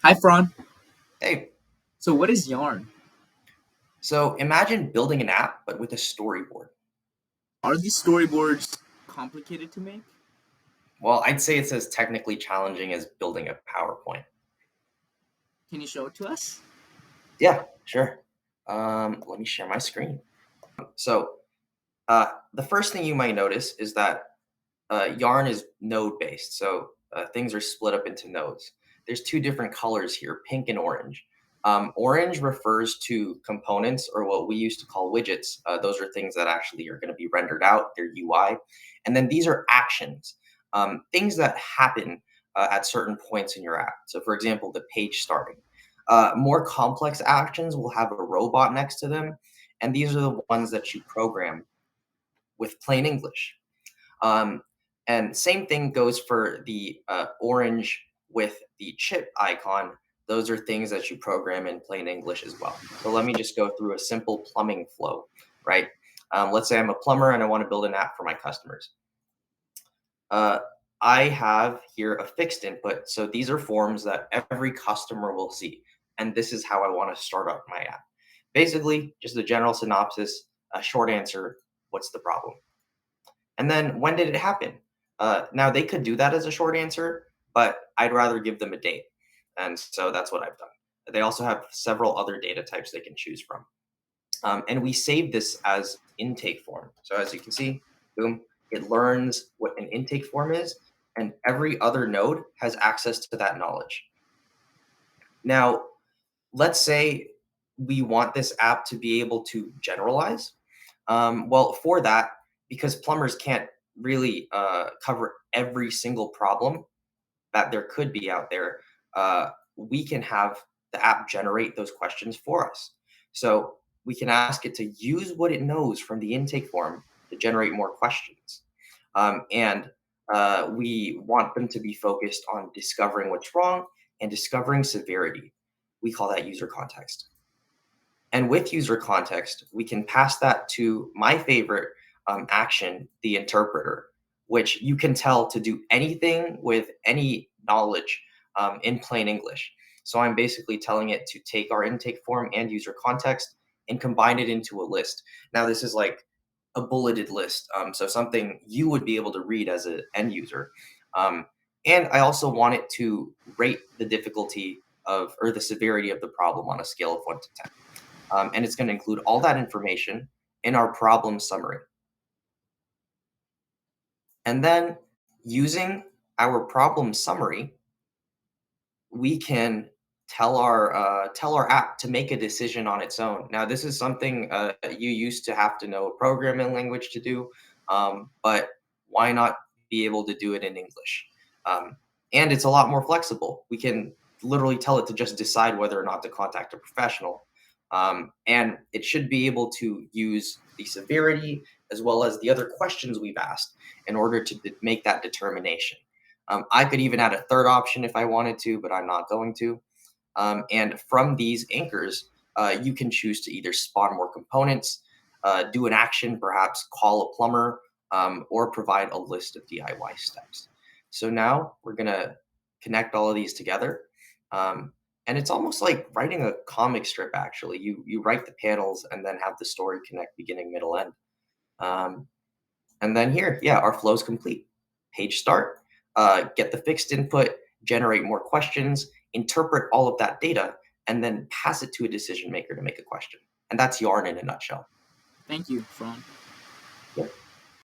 Hi, Fran. Hey, So, what is Yarn? so imagine building an app, but with a storyboard. Are these storyboards complicated to make? Well, I'd say it's as technically challenging as building a PowerPoint. Can you show it to us? Yeah, sure. Let me share my screen. So, the first thing you might notice is that Yarn is node based. So, things are split up into nodes. There's two different colors here, pink and orange. Orange refers to components or what we used to call widgets. Those are things that actually are going to be rendered out, their UI. And then these are actions, things that happen at certain points in your app. So, for example, the page starting. More complex actions will have a robot next to them. And these are the ones that you program with plain English. Um, and same thing goes for the orange with the chip icon. Those are things that you program in plain English as well. So let me just go through a simple plumbing flow, right? Let's say I'm a plumber and I want to build an app for my customers. Uh, I have here a fixed input. So these are forms that every customer will see. And this is how I want to start up my app. Basically, just a general synopsis, a short answer, what's the problem? And then when did it happen? Now they could do that as a short answer, but I'd rather give them a date. And so that's what I've done. They also have several other data types they can choose from. And we save this as intake form. So as you can see, boom, it learns what an intake form is, and every other node has access to that knowledge. Now, let's say we want this app to be able to generalize. Well, for that, because plumbers can't really cover every single problem that there could be out there, we can have the app generate those questions for us. So we can ask it to use what it knows from the intake form to generate more questions. And we want them to be focused on discovering what's wrong and discovering severity. We call that user context. And with user context, we can pass that to my favorite action, the interpreter, which you can tell to do anything with any knowledge in plain English. So I'm basically telling it to take our intake form and user context and combine it into a list. Now, this is like a bulleted list, so something you would be able to read as an end user. Um, and I also want it to rate the difficulty of or the severity of the problem on a scale of 1 to 10. And it's going to include all that information in our problem summary. And then using our problem summary, we can tell our app to make a decision on its own. Now, this is something you used to have to know a programming language to do, but why not be able to do it in English? And it's a lot more flexible. We can literally tell it to just decide whether or not to contact a professional. And it should be able to use the severity as well as the other questions we've asked in order to make that determination. I could even add a third option if I wanted to, but I'm not going to. And from these anchors, you can choose to either spawn more components, do an action, perhaps call a plumber, or provide a list of DIY steps. So now we're going to connect all of these together. Um, and it's almost like writing a comic strip, actually. You write the panels and then have the story connect beginning, middle, end. Um, and then here, yeah, our flow is complete. Page start, get the fixed input, generate more questions, interpret all of that data, and then pass it to a decision maker to make a question. And that's Yarn in a nutshell. Thank you, Fran. Yep.